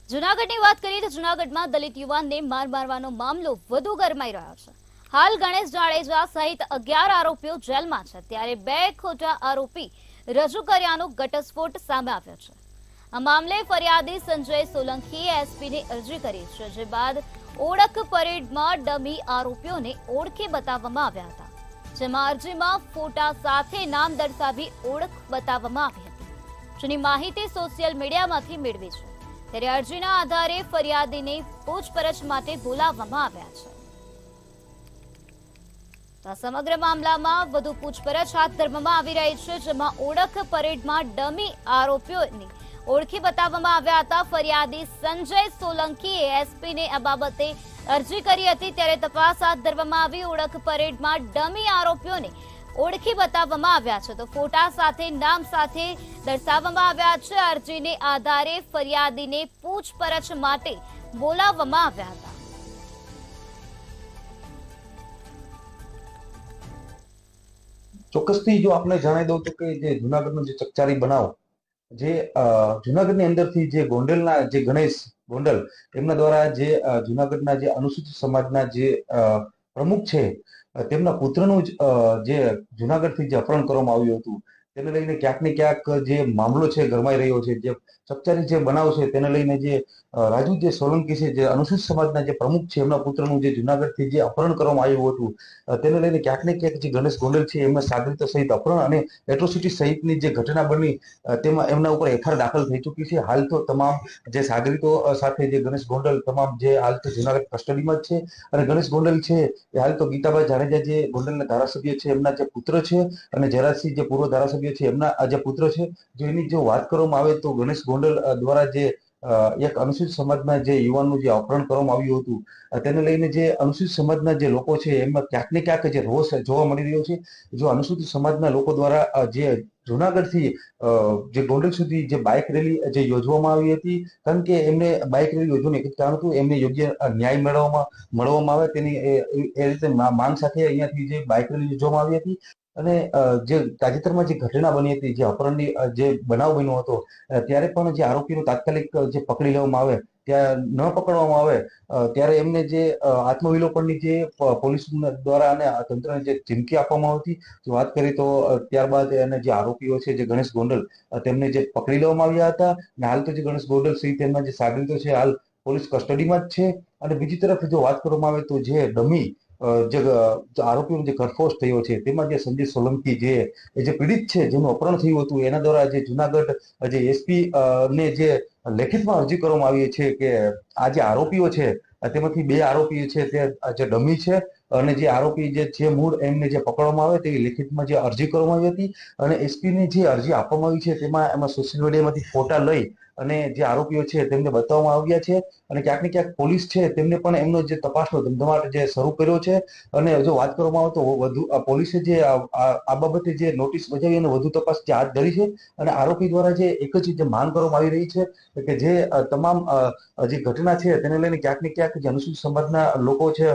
જૂનાગઢની વાત કરીએ તો જૂનાગઢમાં દલિત યુવાનને માર મારવાનો મામલો વધુ ગરમાઈ રહ્યો છે। હાલ ગણેશ જાડેજા સહિત 11 આરોપીઓ જેલમાં છે, ત્યારે 2 ખોટા આરોપી રજૂ કર્યાનો ઘટસ્ફોટ સામે આવ્યો છે। આ મામલે ફરિયાદી સંજય સોલંકીએ એસપીને અરજી કરી છે, જે બાદ ઓળખ પરેડમાં ડમી આરોપીઓને ઓળખી બતાવવામાં આવ્યા હતા, જેમાં અરજીમાં ફોટા સાથે નામ દર્શાવી ઓળખ બતાવવામાં આવી હતી, જેની માહિતી સોશિયલ મીડિયામાંથી મેળવી છે। ત્યારે અરજીના આધારે ફરિયાદીને પૂછપરછ માટે બોલાવવામાં આવ્યા છે। તો સમગ્ર મામલામાં વધુ પૂછપરછ હાથ ધરવામાં આવી રહી છે, જેમાં ઓળખ પરેડમાં ડમી આરોપીઓની ઓળખી બતાવવામાં આવ્યા હતા। ફરિયાદી સંજય સોલંકીએ એસપીને આ બાબતે અરજી કરી હતી, ત્યારે તપાસ હાથ ધરવામાં આવી। ઓળખ પરેડમાં ડમી આરોપીઓને ઓળખી બતાવવામાં આવ્યા છે, તો ફોટા સાથે નામ સાથે દર્શાવવામાં આવ્યા છે। અરજીને આધારે ફરિયાદીને પૂછપરછ માટે બોલાવવામાં આવ્યા હતા। ચોક્કસથી જો આપણે જણાવી દઉં તો કે જે જુનાગઢનો જે ચકચારી બનાવ જે જુનાગઢની અંદરથી જે ગોંડલના જે ગણેશ ગોંડલ એમના દ્વારા જે જુનાગઢના જે અનુસૂચિત સમાજના જે પ્રમુખ છે તેમના પુત્રનું જે જુનાગઢથી જે અપહરણ કરવામાં આવ્યું હતું તેને લઈને ક્યાંક ને ક્યાંક જે મામલો છે ગરમાઈ રહ્યો છે। જે ચકચારી જે બનાવ છે તેને લઈને જે રાજુ જે સોલંકી છે જે અનુસૂચિત સમાજના જે પ્રમુખ છે એમના પુત્રનું જે જુનાગઢથી જે અપહરણ કરવામાં આવ્યું હતું તેને લઈને ક્યાંક ને ક્યાંક જે ગણેશ ગોંડલ છે એમના સાગરીતો સહિત અપહરણ અને એટ્રોસિટી સહિતની જે ઘટના બની તેમાં એમના ઉપર એફઆઈઆર દાખલ થઈ ચૂકી છે। હાલ તો તમામ જે સાગરીતો સાથે જે ગણેશ ગોંડલ તમામ જે હાલ તો જુનાગઢ કસ્ટડીમાં જ છે અને ગણેશ ગોંડલ છે એ હાલ તો ગીતાભાઈ જાડેજા જે ગોંડલના ધારાસભ્ય છે એમના જે પુત્ર છે અને જરાસિંહ જે પૂર્વ ધારાસભ્ય છે એમના જે પુત્ર છે। જો એની જો વાત કરવામાં આવે તો ગણેશ ગોંડલ દ્વારા જે એક અનુસૂચિત સમાજના જે યુવાનનું જે અપહરણ કરવામાં આવ્યું હતું તેને લઈને જે અનુસૂચિત સમાજના જે લોકો છે એમાં ક્યાંક ને ક્યાંક જે રોષ જોવા મળી રહ્યો છે। જો અનુસૂચિત સમાજના લોકો દ્વારા જે જુનાગઢથી જે ગોંડલ સુધી જે બાઇક રેલી જે યોજવામાં આવી હતી, કારણ કે એમને બાઇક રેલી યોજવાનું એક જ કારણ હતું, એમને યોગ્ય ન્યાય મળવામાં આવે તેની એ રીતે માંગ સાથે અહીંયાથી જે બાઇક રેલી યોજવામાં આવી હતી। અને જે તાજેતરમાં જે ઘટના બની હતી જે અપહરણની જે બનાવ બન્યો હતો ત્યારે પણ જે આરોપીનો તાત્કાલિક જે પકડી લેવામાં આવે ત્યાં ન પકડવામાં આવે ત્યારે એમને જે આત્મવિલોપનની જે પોલીસ દ્વારા અને તંત્રને જે ચીમકી આપવામાં આવતી વાત કરી તો ત્યારબાદ એને જે આરોપીઓ છે જે ગણેશ ગોંડલ તેમને જે પકડી લેવામાં આવ્યા હતા અને હાલ તો જે ગણેશ ગોંડલ સહિત તેમના જે સાગરીતો છે હાલ પોલીસ કસ્ટડીમાં જ છે। અને બીજી તરફ જો વાત કરવામાં આવે તો જે ડમી જે આરોપીનો જે ગરફોસ થયો છે તેમાં જે સંજય સોલંકી જે પીડિત છે જેનું અપહરણ થયું હતું એના દ્વારા જે જુનાગઢ જે એસપી ને જે લેખિતમાં અરજી કરવામાં આવી છે કે આ જે આરોપીઓ છે તેમાંથી 2 આરોપી છે તે જે ડમી છે અને જે આરોપી જે છે મૂળ એમને જે પકડવામાં આવે તેવી લેખિતમાં જે અરજી કરવામાં આવી હતી અને એસપીની જે અરજી આપવામાં આવી છે એમાં સોશિયલ મીડિયામાંથી ફોટા લઈ અને જે આરોપીઓ છે તેમને બતાવવામાં આવ્યા છે અને ક્યાંક ને ક્યાંક પોલીસ છે તેમને પણ એમનો જે તપાસનો ધમધમાટ જે શરૂ કર્યો છે। અને જો વાત કરવામાં આવે તો વધુ પોલીસે જે આ બાબતે જે નોટિસ બજાવી અને વધુ તપાસ જે હાથ ધરી છે અને આરોપી દ્વારા જે એક જ જે માંગ કરવામાં આવી રહી છે કે જે તમામ જે ઘટના છે તેને લઈને ક્યાંક ને ક્યાંક જે અનુસૂચિત સમાજના લોકો છે